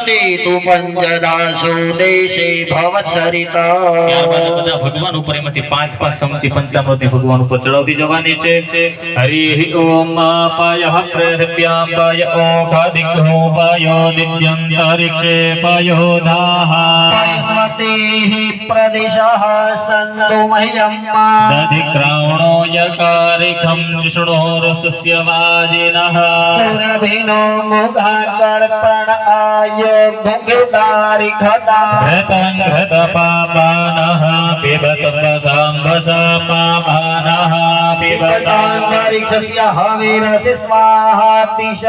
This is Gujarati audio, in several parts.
પતિ તું પંચદાસો દેશે ભવસરિતા ત્યારબાદ બધા ભગવાન ઉપર એમાંથી 5 ચમચી પંચામૃત ભગવાન ઉપર ચડાવતી જવાની છે હરિ ઓમ પાયઃ પૃથિવ્યામ પાય ઓઘાદિગ્નો પાયો દિવ્યંતરિક્ષે પાયો દાહ સ્વતે પ્રદેશઃ સંતો મહ્યમ દધિક્રાવણો યકારિકં જિષ્ણો રસસ્ય વાજિનઃ સુરભિનો મુખાકર્પણ આયોગદારી ખતા ઘૃતં ઘૃત પાપાનઃ પિબત સાંભસાપાનઃ પિબત અંતરિક્ષસ્ય હવિરસि સ્વાહાતિશઃ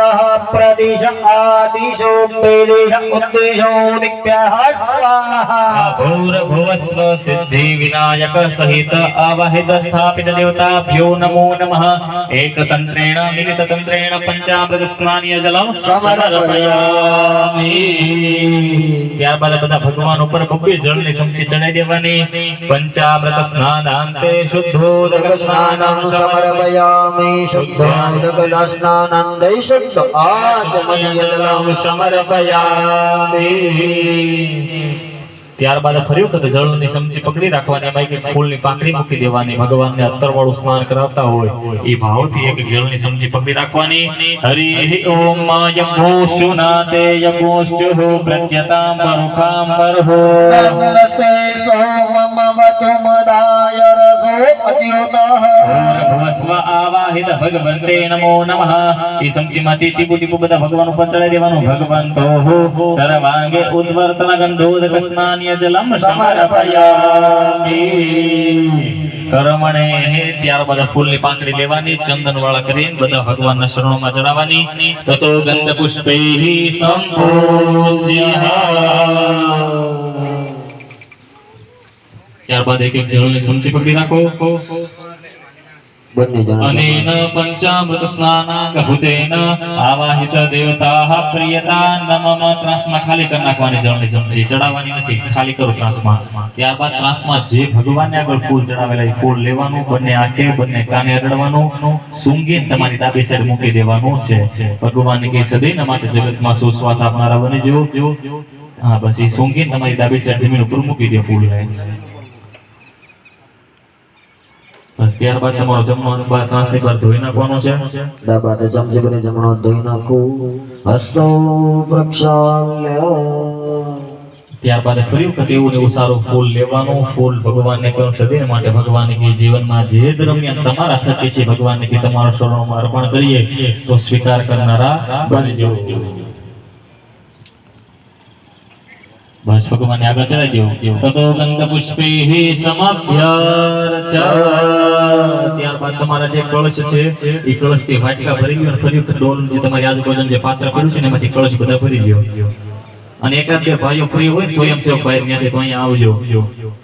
પ્રદેશ આદિશો પેદેશ ઉદ્દેશો દિવ્યઃ સ્વાહા ભૂર્ભુવસ્વ સિદ્ધિ વિનાયક સહિત આવાહિત સ્થાપિત દેવતાભ્યો નમો નમઃ એકતંત્રેણ મિલિત તંત્રેણ પંચામૃત સ્નાનીય જલમ સમર્પયામિ ત્યારબાદ બધા ભગવાન ઉપર બબ્બે જળની ચમચી ચડાઈ દેવાની પંચામૃત સ્નાનાંતે શુદ્ધોદક સ્નાનમ સમર્પયામિ શુદ્ધોદક સ્નાનંદે શુદ્ધ આચમનીયજલમ સમર્પયામિ ત્યારબાદ ફરી વખત જળની ચમચી પકડી રાખવાની એમાં એક ફૂલની પાંખડી મૂકી દેવાની ભગવાનને અત્તરવાળું સ્નાન કરાવતા હોય એ ભાવથી એક જળની ચમચી પકડી રાખવાની હરિ ઓમ યજ્ઞોશ્ચુ નાતે યજ્ઞોશ્ચુ પ્રજ્યતામ પરુખામ પરહો નમસ્તે સોમમવતુમદાય રસો અચ્યુતઃ ભૂર્ભુવસ્વ આવાહિત ભગવન્તે નમો નમઃ એ ચમચીમાંથી ટીપુ ટીપુ બધા ભગવાન ઉપર ચડાવી દેવાનું ભગવંતો સર્વાંગે ઉદ્વર્તન ગંધોદક સ્નાન જલમ સમર્પયામિ કર્મણે ત્યારબાદ ફૂલની પાંખડી લેવાની ચંદન વાળા કરીને બધા ભગવાનના શરણોમાં ચડાવવાની તતો ગંધ પુષ્પૈ સંપૂજ્યઃ ત્યારબાદ એક જળની ચમચી પકડી રાખો અનેન પંચામૃત સ્નાનાંગભૂતેન આવાહિત દેવતાઃ પ્રિયતા નમઃ ત્રાસમાં ખાલી કરી નાખવાની જળની ચમચી ચડાવવાની નથી ખાલી કરો ત્રાસમાં ત્યારબાદ ત્રાસમાં જે ભગવાનને આગળ ફૂલ ચડાવેલા એ ફૂલ લેવાનું બંને આંખે બંને કાને અડવાનું સૂંઘીને તમારી ડાબી સાઈડ મૂકી દેવાનું છે ભગવાનને કે સદૈવ માટે જગતમાં સુશ્વાસ આપનારા બની જો હા બસ એ સૂંઘીને તમારી ડાબી સાઈડ જમીન ઉપર મૂકી દે ફૂલને બસ ત્યારબાદ તમારો જમણો હાથ ત્રાસની પર ધોઈ નાખવાનો છે ડાબા હાથે ચમચી બને જમણો ધોઈ નાખું હસ્તો પ્રક્ષાલ્ય ત્યારબાદ ફરી વખત એવું ને એવું સારું ફૂલ લેવાનું ફૂલ ભગવાનને કહ્યું સદૈવ માટે ભગવાનને કે જીવનમાં જે દરમિયાન તમારા થકી છે ભગવાનને કે તમારા શરણોમાં અર્પણ કરીએ તો સ્વીકાર કરનારા બની જવું બસ ભગવાનને આગળ ચડાવી દેવું તતો ગંધ પુષ્પૈ સમભ્યર્ચ ત્યારબાદ તમારા જે કળશ છે એ કળશથી વાટકા ભરી લ્યો અને ફરી વખત ડોલ જે તમારી આજુબાજુ જે પાત્ર પડ્યું છે ને એમાંથી કળશ બધા ભરી લ્યો અને એકાદ બે ભાઈઓ ફ્રી હોય સ્વયંસેવક ભાઈ ત્યાંથી તો અહીંયા આવજો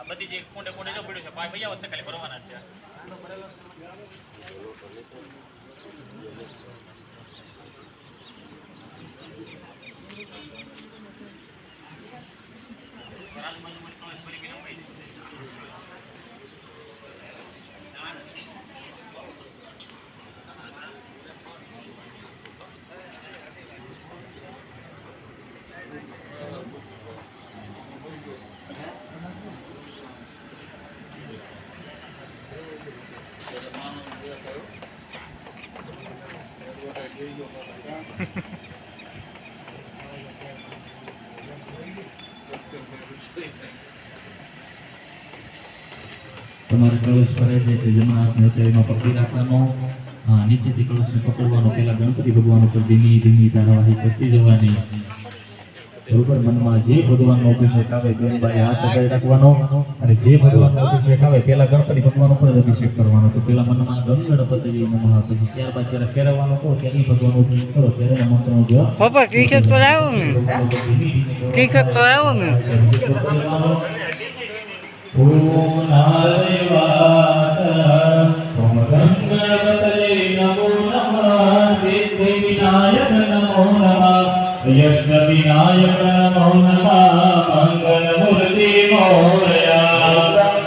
બધી જે કોંડે કોંડે જો પડ્યું છે ભાઈ ભૈયા વખતે ખાલી ભરવાના છે તમારે કળશ ભરાઈ જાય છે જમણા હાથને તેમાં પકડી રાખવાનો નીચેથી કળશને પકડવાનો પેલા ગણપતિ ભગવાન ઉપર ધીમી ધીમી ધારાવાહી કરતી જવાની બરોબર મનમાં જે ભગવાનનો અભિષેક આવે તે બાય હાથ અગાઈ રાખવાનો અને જે ભગવાનનો અભિષેક આવે પેલા ગણપતિ ભગવાન ઉપર અભિષેક કરવાનો તો પેલા મનમાં ગણપતિ નમઃ પછી ત્યારબાદ જ્યારે ફેરવવાનો કહો ત્યારે ભગવાનનો અભિષેક કરો ત્યારે મંત્રનો જપ પપ્પા ટીશર્ટ કરાવો ને ટીશર્ટ કરાવો ને ઓમ નારેવાચ ઓમ ગંગા यश विनायक नमो नमः मंगलमूर्ति मोरया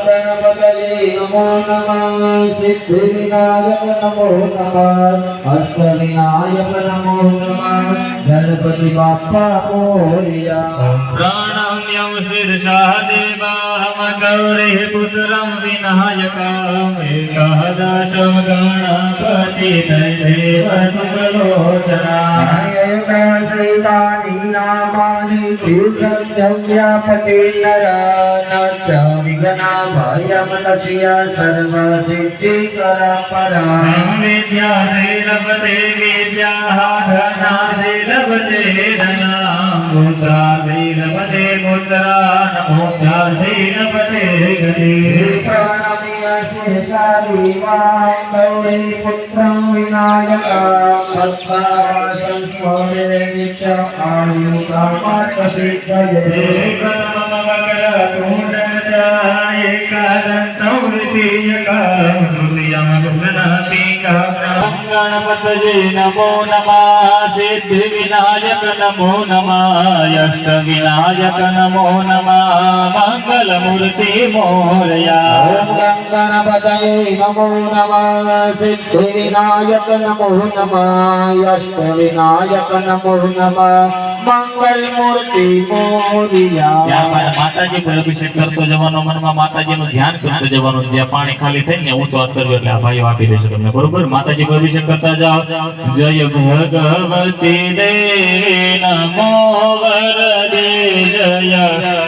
गणपतये नमो नमः सिद्धिविनायक नमो नमः अष्टविनायक नमो नमः गणपति बाप्पा मोरया प्रणम्यं शीर्षा देवाहं गौरीः पुत्रं विनायकम् एकादशं गणपति देव सुलोचना श्रीतानि नामानि सत्यं व्यापते नरानाच विघ्नाभयमनस्य सर्वसिद्धिकरा परा विद्या लभते विद्याः धना लभते धना मुद्रा लभते मुद्रा मोक्षा लभते गति गौरी पुत्रं विनायकं संस्मरे नित्य आयु कामसिद्धये गणपतये नमो नमः सिद्धिविनायक नमो नमः अष्टविनायक नमो नमः मंगलमूर्ति मोरया गणपतये नमो नमः सिद्धिविनायक नमो नमः अष्टविनायक नमो नमः मंगलमूर्ति मोरया ત્યાં માતાજી પર અભિષેક કરતો જવાનો મનમાં માતાજીનું ધ્યાન કરતો જવાનું જ્યાં પાણી ખાલી થઈને ને ઊંચો હાથ કરવો એટલે આ ભાઈઓ આપી દેશે તમને બરોબર માતાજી પર અભિષેક કરતા જાઓ જય ભગવતી દેવી નમો વરદે જય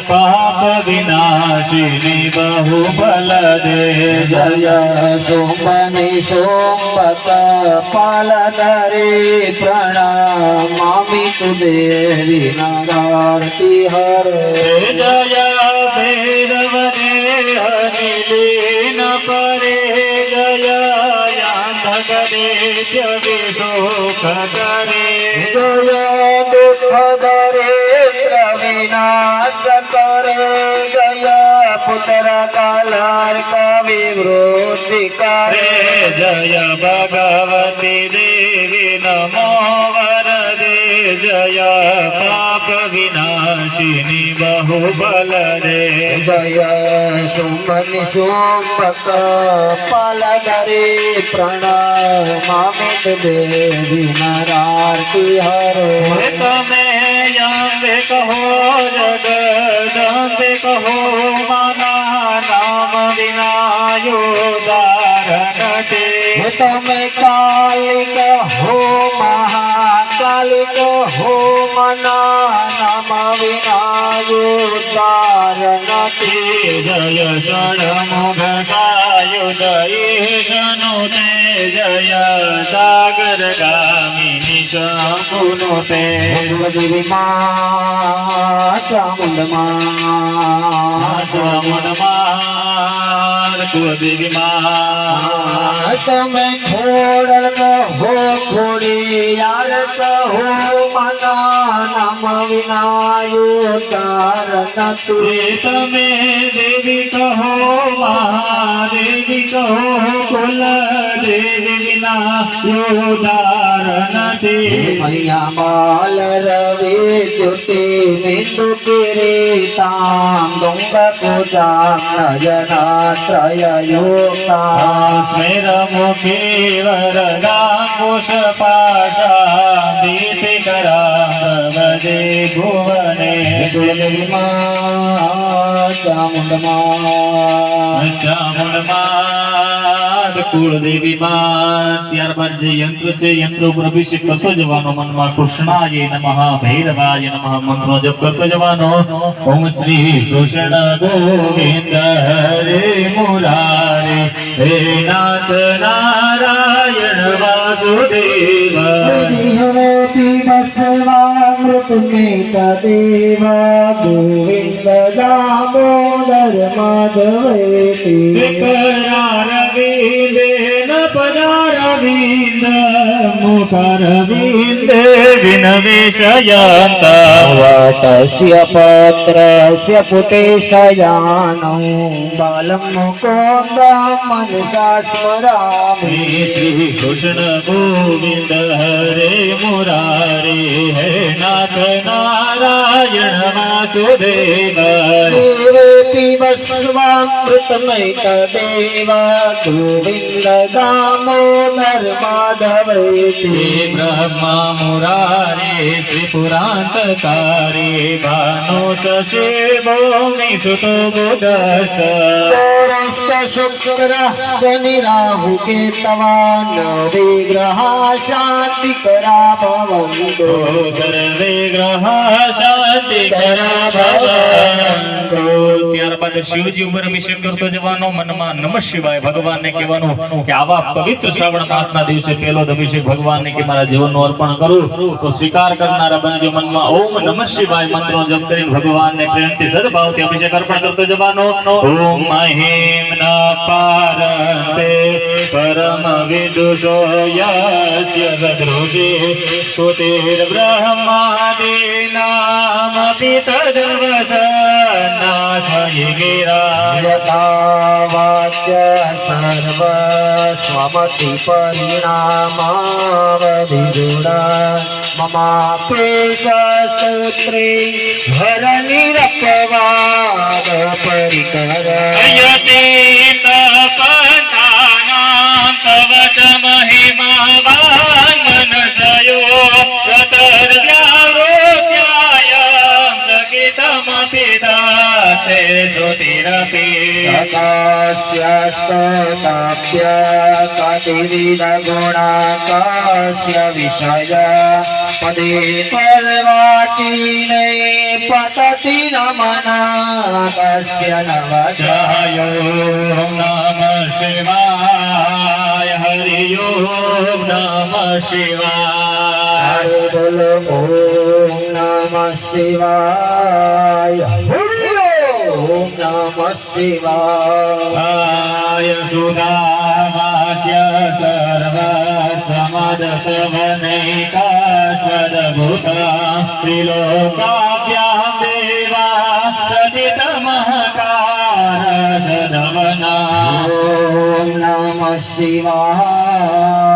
પાપ વિનાશિની બહુ બલ દે जय सोमनि सोमपत पालधरे प्रणमामि तु देवी नगारति हरे जय भैरव देह निलीन परे जय यान्धक देत्य विशोक करे जय दुख धरे प्रविनाश करे जय पुत्र कालार कविवृद्धि करे जय भगवती देवी नमो वरदे जय पाप विनाशिनी बहु बल दे जय सुमनि सोमपत पालधरे प्रणमामि तु देवी नरार्ति हरे તમે યાંબે કહો જગદંબે કહો માના નામ વિનાયો દારણતે તમે કાલિક હો મહાકાલિક હો મના નામ વિનાયો તારણતિ જય ષડમુખ સાયુધ ઈશનુતે જય સાગર ગામિની શંભુનુતે ભગવતી મા ચામુંડમા કુળદેવી માં તમે ખોડલ કહો ખોડિયાર કહો મના નામ વિનાયો તારણતિ તમે દેવી કહો મહાદેવી કહો કુલ દેવી વિના યોદાર નથી मैया बाल रवि ज्योति बिंदु किरीटां दुंग पूजा नयनात्रय योक्ता स्मेरमुखी वरदाङ्कुश पाशा दीपिकरा भवदे भुवने दुर्गमा चामुंडमा ચામુંડમાદ કુળદેવી માં ત્યારબાદ જે યંત્ર છે યંત્ર ઉપર અભિષેક કરતો જવાનો મનમાં કૃષ્ણાય નમઃ ભૈરવાય નમઃ મંત્રો જપ કરતો જવાનો ઓમ શ્રી કૃષ્ણ ગોવિંદ હરે મુરારે હે નાથ નારાયણ વાસુદેવ हरेति बसवामृत में तदेव गोविंद दामोदर माधवेति करारविंदेन पदारविंद मुखरविंदे विनवेशयन्त वटस्य पत्रस्य पुटेशयानौ बालं मुकुन्दं मनसा स्मरामि श्री कृष्ण गोविंद हरे मुरारे हे नाथ नारायण वासुदेव देवेति वस्वामृतमैतदेवा गोविन्द दामोदर माधवेति श्री ब्रह्मा मुरारे त्रिपुरान्तकारे भानु सशिवो निसुतो बुधस पौरश्च शुक्रः शनिराहु केतवा नवग्रहा शान्तिकरा भवन्तु सर्वे ग्रह शांतिकरा भवन्तु ત્યારબાદ શિવજી ઉપર અભિષેક કરતો જવાનો મનમાં નમઃ શિવાય ભગવાનને કહેવાનું કે આવા પવિત્ર શ્રાવણ માસના દિવસે પહેલો જ અભિષેક ભગવાનને કે મારા જીવનનું અર્પણ કરું તો સ્વીકાર કરનારા બનજો મનમાં ઓમ નમઃ શિવાય મંત્રનો જપ કરીને ભગવાનને પ્રેમથી સદભાવથી અભિષેક અર્પણ કરતો જવાનો ઓમ મહિમ્ના પારંતે પરમ વિદુષો યસ્ય સદ્રુગે સ્તુતિર બ્રહ્માદિ નામ પિતર્વસનાથય गिरा यथा वाच्य सर्वस्वमति परिणामावधिगुणा ममापि शास्त्रे हरनिरपवाद परिकर तव च महिमा वाङ्मनसयो सकितमपि दाते ज्योतिरपि सकास्यस्तताप्य कतिविधगुणाकास्य विषय पदे पर्वाचीने पतति न मनाकस्य नवजायो नमः शिवाय हरि ओम नमः शिवाय ओम नमः शिवाय ओम नमः शिवाय सुदामास्य सर्वसमदसवनैकाश्वरभूता त्रिलोकाभ्यां देवा प्रथितमहकार ओम नमः शिवाय